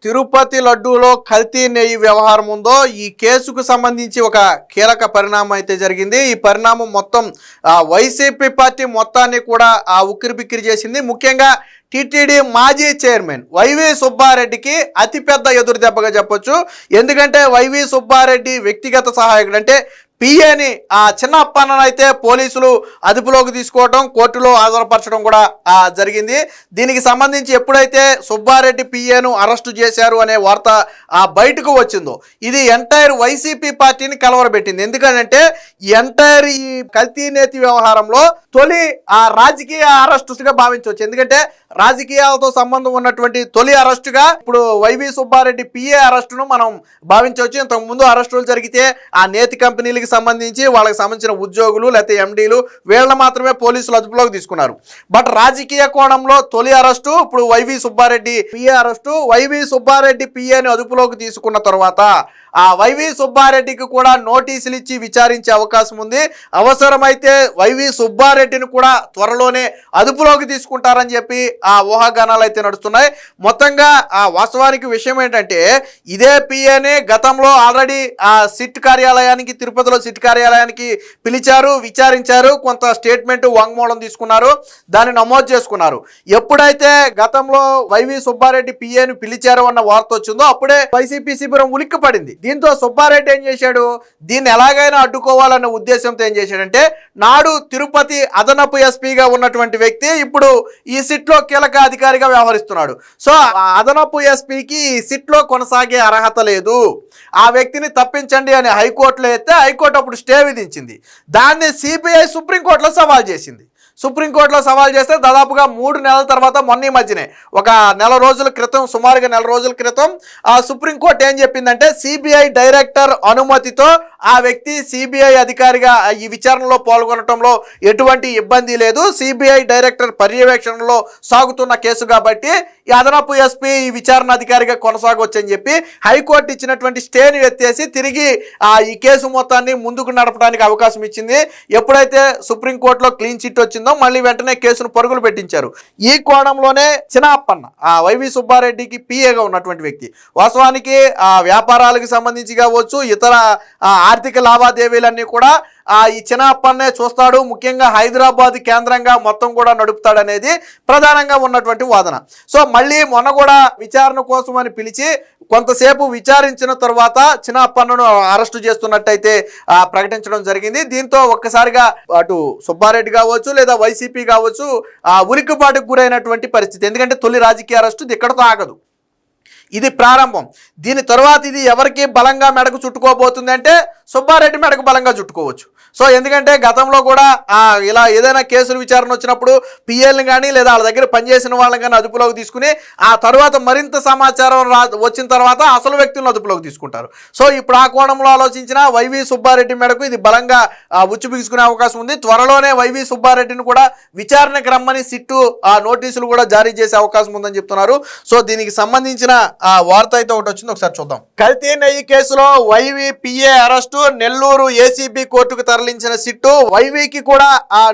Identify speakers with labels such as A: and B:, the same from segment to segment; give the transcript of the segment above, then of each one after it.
A: తిరుపతి లడ్డూలో కల్తీ నెయ్యి వ్యవహారం ఉందో ఈ కేసుకు సంబంధించి ఒక కీలక పరిణామం అయితే జరిగింది. ఈ పరిణామం మొత్తం వైసీపీ పార్టీ మొత్తాన్ని కూడా ఉక్కిరిబిక్కిరి చేసింది. ముఖ్యంగా టీటీడీ మాజీ చైర్మన్ వైవి సుబ్బారెడ్డికి అతిపెద్ద ఎదురు దెబ్బగా చెప్పొచ్చు. ఎందుకంటే వైవి సుబ్బారెడ్డి వ్యక్తిగత సహాయకుడు అంటే పిఏని చిన్న అప్పన్నను అయితే పోలీసులు అదుపులోకి తీసుకోవడం, కోర్టులో హాజరుపరచడం కూడా జరిగింది. దీనికి సంబంధించి ఎప్పుడైతే సుబ్బారెడ్డి పిఏను అరెస్టు చేశారు అనే వార్త బయటకు వచ్చిందో ఇది ఎంటైర్ వైసీపీ పార్టీని కలవరబెట్టింది. ఎందుకంటే ఎంటైర్ ఈ కల్తీ నేతి వ్యవహారంలో తొలి రాజకీయ అరెస్టుగా భావించవచ్చు. ఎందుకంటే రాజకీయాలతో సంబంధం ఉన్నటువంటి తొలి అరెస్టుగా ఇప్పుడు వైవి సుబ్బారెడ్డి పిఏ అరెస్టును మనం భావించవచ్చు. ఇంతకు ముందు అరెస్టులు జరిగితే ఆ నేతి కంపెనీలకి సంబంధించి వాళ్ళకి సంబంధించిన ఉద్యోగులు లేకపోతే ఎండీలు వీళ్ళని మాత్రమే పోలీసులు అదుపులోకి తీసుకున్నారు. బట్ రాజకీయ కోణంలో తొలి అరెస్టు ఇప్పుడు YV Subbareddy PA arrest. YV Subbareddy పిఏని అదుపులోకి తీసుకున్న తర్వాత వైవి సుబ్బారెడ్డికి కూడా నోటీసులు ఇచ్చి విచారించే అవకాశం ఉంది. అవసరమైతే వైవి సుబ్బారెడ్డిని కూడా త్వరలోనే అదుపులోకి తీసుకుంటారని చెప్పి ఊహాగానాలు అయితే నడుస్తున్నాయి. మొత్తంగా వాస్తవానికి విషయం ఏంటంటే ఇదే పిఏని గతంలో ఆల్రెడీ సిట్ కార్యాలయానికి, తిరుపతిలో సిట్ కార్యాలయానికి పిలిచారు, విచారించారు, కొంత స్టేట్మెంట్ వాంగ్మూలం తీసుకున్నారు, దాన్ని నమోదు చేసుకున్నారు. ఎప్పుడైతే గతంలో వైవి సుబ్బారెడ్డి పిఏని పిలిచారు అన్న వార్త వచ్చిందో అప్పుడే వైసీపీ శిబిరం ఉలిక్కి పడింది. దీంతో సుబ్బారెడ్డి ఏం చేశాడు, దీన్ని ఎలాగైనా అడ్డుకోవాలన్న ఉద్దేశంతో ఏం చేశాడంటే నాడు తిరుపతి అదనపు ఎస్పీగా ఉన్నటువంటి వ్యక్తి ఇప్పుడు ఈ సిట్లో కీలక అధికారిగా వ్యవహరిస్తున్నాడు. సో అదనపు ఎస్పీకి ఈ సిట్లో కొనసాగే అర్హత లేదు, ఆ వ్యక్తిని తప్పించండి అని హైకోర్టులో అయితే హైకోర్టు అప్పుడు స్టే విధించింది. దాన్ని సిబిఐ సుప్రీంకోర్టులో సవాల్ చేసింది. సుప్రీంకోర్టులో సవాల్ చేస్తే దాదాపుగా 3 నెలల తర్వాత మొన్న మధ్యనే ఒక నెల రోజుల క్రితం, సుమారుగా నెల రోజుల క్రితం సుప్రీంకోర్టు ఏం చెప్పిందంటే సిబిఐ డైరెక్టర్ అనుమతితో ఆ వ్యక్తి సిబిఐ అధికారిగా ఈ విచారణలో పాల్గొనడంలో ఎటువంటి ఇబ్బంది లేదు, సిబిఐ డైరెక్టర్ పర్యవేక్షణలో సాగుతున్న కేసు కాబట్టి ఈ అదనపు ఎస్పీ ఈ విచారణ అధికారిగా కొనసాగొచ్చని చెప్పి హైకోర్టు ఇచ్చినటువంటి స్టేని ఎత్తేసి తిరిగి ఈ కేసు మొత్తాన్ని ముందుకు నడపడానికి అవకాశం ఇచ్చింది. ఎప్పుడైతే సుప్రీంకోర్టులో క్లీన్ చిట్ వచ్చిందో మళ్ళీ వెంటనే కేసును పరుగులు పెట్టించారు. ఈ కోణంలోనే చిన్న అప్పన్న వైవి సుబ్బారెడ్డికి పిఏగా ఉన్నటువంటి వ్యక్తి వాస్తవానికి వ్యాపారాలకు సంబంధించి కావచ్చు, ఇతర ఆర్థిక లావాదేవీలన్నీ కూడా ఈ చిన్న అప్పన్నే చూస్తాడు. ముఖ్యంగా హైదరాబాద్ కేంద్రంగా మొత్తం కూడా నడుపుతాడనేది ప్రధానంగా ఉన్నటువంటి వాదన. సో మళ్ళీ మొన్న కూడా విచారణ కోసం అని పిలిచి కొంతసేపు విచారించిన తర్వాత చిన్న అప్పన్నను అరెస్టు చేస్తున్నట్టయితే ప్రకటించడం జరిగింది. దీంతో ఒక్కసారిగా అటు సుబ్బారెడ్డి కావచ్చు లేదా వైసీపీ కావచ్చు ఉలిక్కిపాటుకు గురైనటువంటి పరిస్థితి. ఎందుకంటే తొలి రాజకీయ అరెస్టు ఇక్కడతో ఆగదు, ఇది ప్రారంభం. దీని తర్వాత ఇది ఎవరికి బలంగా మెడకు చుట్టుకోబోతుంది అంటే సుబ్బారెడ్డి మెడకు బలంగా చుట్టుకోవచ్చు. సో ఎందుకంటే గతంలో కూడా ఇలా ఏదైనా కేసులు విచారణ వచ్చినప్పుడు పిఎల్ని కానీ లేదా వాళ్ళ దగ్గర పనిచేసిన వాళ్ళని కానీ అదుపులోకి తీసుకుని ఆ తర్వాత మరింత సమాచారం వచ్చిన తర్వాత అసలు వ్యక్తులను అదుపులోకి తీసుకుంటారు. సో ఇప్పుడు ఆ కోణంలో ఆలోచించిన వైవి సుబ్బారెడ్డి మెడకు ఇది బలంగా ఉచ్చు బిగుసుకునే అవకాశం ఉంది. త్వరలోనే వైవి సుబ్బారెడ్డిని కూడా విచారణకు రమ్మని సిట్టు నోటీసులు కూడా జారీ చేసే అవకాశం ఉందని చెప్తున్నారు. సో దీనికి సంబంధించిన వార్త అయితే ఒకటి వచ్చింది, ఒకసారి చూద్దాం. కల్తీ నెయ్యి కేసులో YV PA arrest, Nellore ACB కోర్టుకు తరలించిన సిట్టు వైవికి కూడా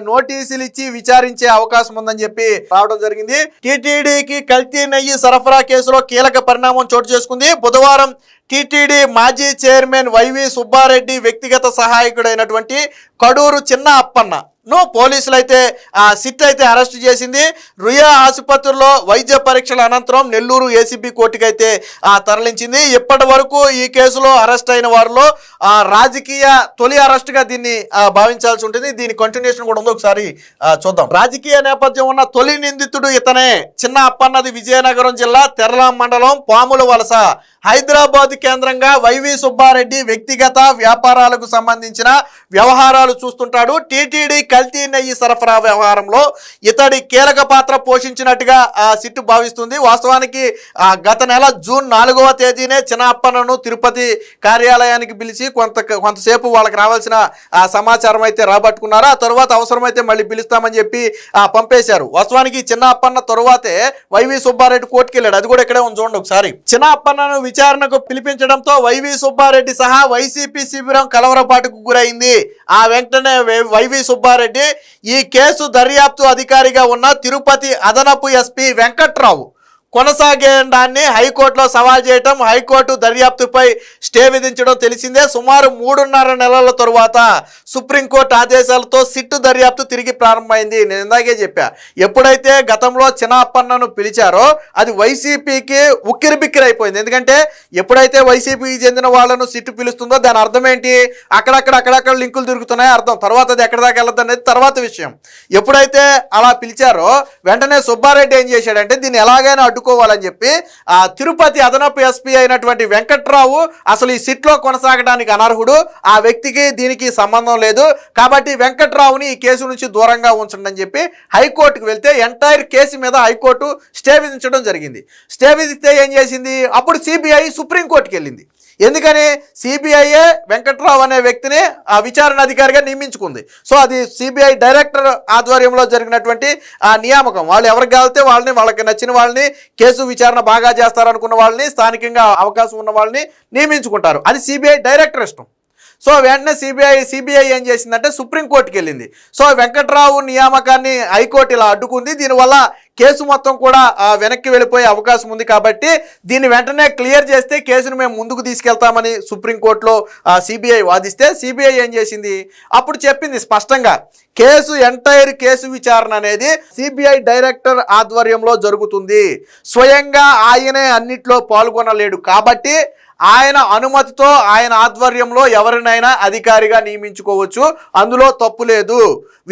A: నోటీసులు ఇచ్చి విచారించే అవకాశం ఉందని చెప్పి రావడం జరిగింది. టీటీడీకి కల్తీ నెయ్యి సరఫరా కేసులో కీలక పరిణామం చోటు చేసుకుంది. బుధవారం టీటీడీ మాజీ చైర్మన్ వైవి సుబ్బారెడ్డి వ్యక్తిగత సహాయకుడైనటువంటి కడూరు చిన్న అప్పన్న పోలీసులు అయితే సిట్ అయితే అరెస్ట్ చేసింది. రుయా ఆసుపత్రిలో వైద్య పరీక్షల అనంతరం నెల్లూరు ఏసీబీ కోర్టుకు అయితే తరలించింది. ఇప్పటి వరకు ఈ కేసులో అరెస్ట్ అయిన వారిలో రాజకీయ తొలి అరెస్ట్గా దీన్ని భావించాల్సి ఉంటుంది. దీని కంటిన్యూషన్ కూడా ఉంది, ఒకసారి చూద్దాం. రాజకీయ నేపథ్యం ఉన్న తొలి నిందితుడు ఇతనే. చిన్న అప్పన్నది విజయనగరం జిల్లా తెరలాం మండలం పాముల వలస. హైదరాబాద్ కేంద్రంగా వైవి సుబ్బారెడ్డి వ్యక్తిగత వ్యాపారాలకు సంబంధించిన వ్యవహారాలు చూస్తుంటాడు. టీటీడీ కల్తీ నెయ్యి సరఫరా వ్యవహారంలో ఇతడి కీలక పాత్ర పోషించినట్టుగా సిట్టు భావిస్తుంది. వాస్తవానికి గత నెల జూన్ 4వ తేదీనే చిన్న అప్పన్నను తిరుపతి కార్యాలయానికి పిలిచి కొంతసేపు వాళ్ళకి రావాల్సిన సమాచారం అయితే రాబట్టుకున్నారు. ఆ తర్వాత అవసరమైతే మళ్ళీ పిలుస్తామని చెప్పి పంపేశారు. వాస్తవానికి చిన్న అప్పన్న తరువాతే వైవి సుబ్బారెడ్డి కోర్టుకు వెళ్ళాడు. అది కూడా ఇక్కడే ఉంది, చూడండి ఒకసారి. చిన్న అప్పన్నను విచారణకు పిలిపించడంతో వైవి సుబ్బారెడ్డి సహా వైసీపీ శిబిరం కలవరపాటుకు గురైంది. ఆ వెంటనే వైవి సుబ్బారెడ్డి ఈ కేసు దర్యాప్తు అధికారిగా ఉన్న తిరుపతి అదనపు ఎస్పీ వెంకట్రావు కొనసాగే దాన్ని హైకోర్టులో సవాల్ చేయటం, హైకోర్టు దర్యాప్తుపై స్టే విధించడం తెలిసిందే. సుమారు 3.5 నెలల తరువాత సుప్రీంకోర్టు ఆదేశాలతో సిట్టు దర్యాప్తు తిరిగి ప్రారంభమైంది. నేను ఇందాకే చెప్పా, ఎప్పుడైతే గతంలో చిన్నప్పన్నను పిలిచారో అది వైసీపీకి ఉక్కిరిబిక్కిరి అయిపోయింది. ఎందుకంటే ఎప్పుడైతే వైసీపీకి చెందిన వాళ్ళను సిట్టు పిలుస్తుందో దాని అర్థం ఏంటి, అక్కడక్కడ లింకులు తిరుగుతున్నాయి అర్థం. తర్వాత అది ఎక్కడి దాకా వెళ్ళదు అనేది తర్వాత విషయం. ఎప్పుడైతే అలా పిలిచారో వెంటనే సుబ్బారెడ్డి ఏం చేశాడంటే దీన్ని ఎలాగైనా అడ్డుకోవాలని చెప్పి ఆ తిరుపతి అదనపు ఎస్పీ అయినటువంటి వెంకట్రావు అసలు ఈ సిట్లో కొనసాగడానికి అనర్హుడు, ఆ వ్యక్తికి దీనికి సంబంధం లేదు కాబట్టి వెంకట్రావుని ఈ కేసు నుంచి దూరంగా ఉంచండి అని చెప్పి హైకోర్టుకు వెళ్తే ఎంటైర్ కేసు మీద హైకోర్టు స్టే విధించడం జరిగింది. స్టే విధిస్తే ఏం చేసింది, అప్పుడు సిబిఐ సుప్రీంకోర్టుకి వెళ్ళింది. ఎందుకని, సిబిఐఏ వెంకట్రావు అనే వ్యక్తిని ఆ విచారణ అధికారిగా నియమించుకుంది. సో అది సిబిఐ డైరెక్టర్ ఆధ్వర్యంలో జరిగినటువంటి ఆ నియామకం. వాళ్ళు ఎవరికి కాలితే వాళ్ళని, వాళ్ళకి నచ్చిన వాళ్ళని, కేసు విచారణ బాగా చేస్తారనుకున్న వాళ్ళని, స్థానికంగా అవకాశం ఉన్న వాళ్ళని నియమించుకుంటారు. అది సిబిఐ డైరెక్టర్ ఇష్టం. సో వెంటనే సిబిఐ ఏం చేసిందంటే సుప్రీంకోర్టుకి వెళ్ళింది. సో వెంకట్రావు నియామకాన్ని హైకోర్టు ఇలా అడ్డుకుంది. దీనివల్ల కేసు మొత్తం కూడా వెనక్కి వెళ్ళిపోయే అవకాశం ఉంది కాబట్టి దీన్ని వెంటనే క్లియర్ చేస్తే కేసును మేము ముందుకు తీసుకెళ్తామని సుప్రీంకోర్టులో సిబిఐ వాదిస్తే సిబిఐ ఏం చేసింది, అప్పుడు చెప్పింది స్పష్టంగా ఎంటైర్ కేసు విచారణ అనేది సిబిఐ డైరెక్టర్ ఆధ్వర్యంలో జరుగుతుంది. స్వయంగా ఆయనే అన్నిట్లో పాల్గొనలేడు కాబట్టి ఆయన అనుమతితో ఆయన ఆధ్వర్యంలో ఎవరినైనా అధికారిగా నియమించుకోవచ్చు, అందులో తప్పు లేదు.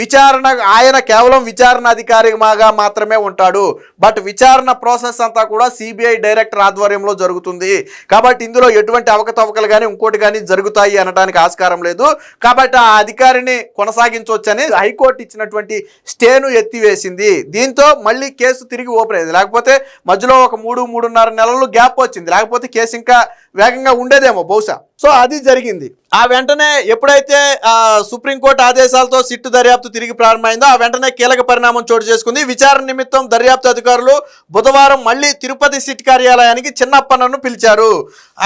A: విచారణ ఆయన కేవలం విచారణ అధికారిగా మాత్రమే ఉంటాడు. బట్ విచారణ ప్రాసెస్ అంతా కూడా సిబిఐ డైరెక్టర్ ఆధ్వర్యంలో జరుగుతుంది కాబట్టి ఇందులో ఎటువంటి అవకతవకలు కానీ ఇంకోటి కానీ జరుగుతాయి అనడానికి ఆస్కారం లేదు. కాబట్టి ఆ అధికారిని కొనసాగించవచ్చని హైకోర్టు ఇచ్చినటువంటి స్టేను ఎత్తివేసింది. దీంతో మళ్ళీ కేసు తిరిగి ఓపెన్ అయింది. లేకపోతే మధ్యలో ఒక 3.5 నెలలు గ్యాప్ వచ్చింది, లేకపోతే కేసు ఇంకా వేగంగా ఉండేదేమో బహుశా. సో అది జరిగింది. ఆ వెంటనే ఎప్పుడైతే సుప్రీంకోర్టు ఆదేశాలతో సిట్టు దర్యాప్తు తిరిగి ప్రారంభమైందో ఆ వెంటనే కీలక పరిణామం చోటు చేసుకుంది. విచారణ నిమిత్తం దర్యాప్తు అధికారులు బుధవారం మళ్ళీ తిరుపతి సిట్ కార్యాలయానికి చిన్నప్పన్నను పిలిచారు.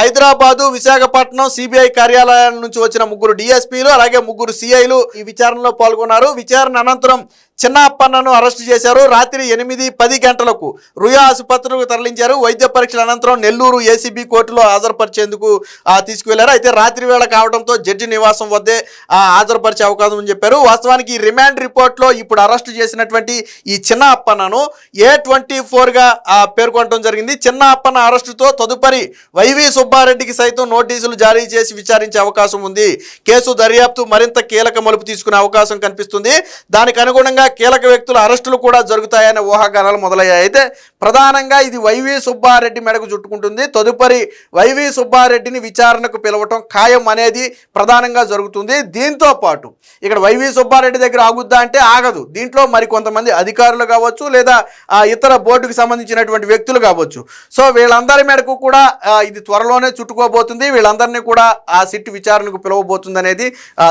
A: హైదరాబాదు, విశాఖపట్నం సిబిఐ కార్యాలయాల నుంచి వచ్చిన 3 డిఎస్పీలు అలాగే 3 సిఐలు ఈ విచారణలో పాల్గొన్నారు. విచారణ అనంతరం చిన్నప్పన్నను అరెస్టు చేశారు. రాత్రి 8-10 గంటలకు రుయా ఆసుపత్రికి తరలించారు. వైద్య పరీక్షల అనంతరం నెల్లూరు ఏసీబీ కోర్టులో హాజరుపరిచేందుకు తీసుకువెళ్లారు. అయితే రాత్రి వేళ కావడంతో జడ్జి నివాసం వద్దే హాజరుపరిచే అవకాశం అని చెప్పారు. వాస్తవానికి రిమాండ్ రిపోర్ట్లో ఇప్పుడు అరెస్టు చేసినటువంటి ఈ చిన్నప్పన్నను A24గా పేర్కొనడం జరిగింది. చిన్నప్పన్న అరెస్టుతో తదుపరి వైవి సుబ్బారెడ్డికి సైతం నోటీసులు జారీ చేసి విచారించే అవకాశం ఉంది. కేసు దర్యాప్తు మరింత కీలక మలుపు తీసుకునే అవకాశం కనిపిస్తుంది. దానికి అనుగుణంగా కీలక వ్యక్తుల అరెస్టులు కూడా జరుగుతాయనే ఊహాగానాలు మొదలయ్యాయి. అయితే ప్రధానంగా ఇది వైవి సుబ్బారెడ్డి మెడకు చుట్టుకుంటుంది. తదుపరి వైవి సుబ్బారెడ్డిని విచారణకు పిలవటం ఖాయం అనేది ప్రధానంగా జరుగుతుంది. దీంతో పాటు ఇక్కడ వైవి సుబ్బారెడ్డి దగ్గర ఆగుద్దా అంటే ఆగదు. దీంట్లో మరి కొంతమంది అధికారులు కావచ్చు లేదా ఇతర బోర్డుకు సంబంధించినటువంటి వ్యక్తులు కావచ్చు. సో వీళ్ళందరి మేరకు కూడా ఇది త్వరలోనే చుట్టుకోబోతుంది. వీళ్ళందరినీ కూడా ఆ సిట్ విచారణకు పిలవబోతుంది అనేది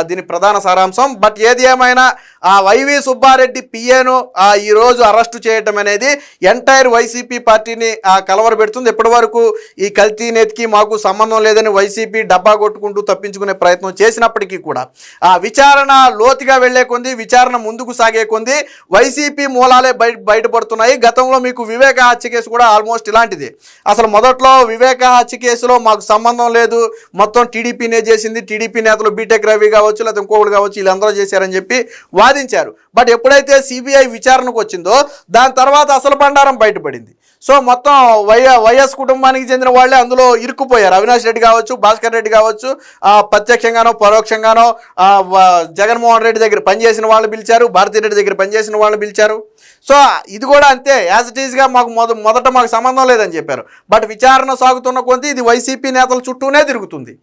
A: దీని ప్రధాన సారాంశం. బట్ ఏది ఏమైనా వైవి సుబ్బారెడ్డి పిఏను ఈరోజు అరెస్టు చేయటం అనేది ఎంటైర్ వైసీపీ పార్టీని కలవరపెడుతుంది. ఇప్పటి వరకు ఈ కల్తీ నెతికి మాకు సంబంధం లేదని వైసీపీ డబ్బా కొట్టుకుంటూ తప్పించుకునే ప్రయత్నం చేసినప్పటికీ కూడా విచారణ లోతుగా వెళ్లే కొంది, విచారణ ముందుకు సాగే కొంది వైసీపీ మూలాలే బయటపడుతున్నాయి. గతంలో మీకు వివేక హత్య కేసు కూడా ఆల్మోస్ట్ ఇలాంటిది. అసలు మొదట్లో వివేక హత్య కేసులో మాకు సంబంధం లేదు, మొత్తం టీడీపీనే చేసింది, టీడీపీ నేతలు బీటెక్ రవి కావచ్చు లేదా ఇంకోళ్ళు కావచ్చు వీళ్ళందరూ చేశారని చెప్పి వాదించారు. బట్ ఎప్పుడైతే సిబిఐ విచారణకు వచ్చిందో దాని తర్వాత అసలు బండారం బయటపడింది. సో మొత్తం వైఎస్ కుటుంబానికి చెందిన వాళ్ళే అందులో ఇరుక్కుపోయారు. అవినాష్ రెడ్డి కావచ్చు, భాస్కర్ రెడ్డి కావచ్చు, ప్రత్యక్షంగానో పరోక్షంగానో జగన్మోహన్ రెడ్డి దగ్గర పనిచేసిన వాళ్ళని పిలిచారు, భారతీరెడ్డి దగ్గర పనిచేసిన వాళ్ళని పిలిచారు. సో ఇది కూడా అంతే, యాజ్ ఇట్ ఈజ్గా మాకు మొదట మాకు సంబంధం లేదని చెప్పారు. బట్ విచారణ సాగుతున్న కొద్దీ ఇది వైసీపీ నేతల చుట్టూనే తిరుగుతుంది.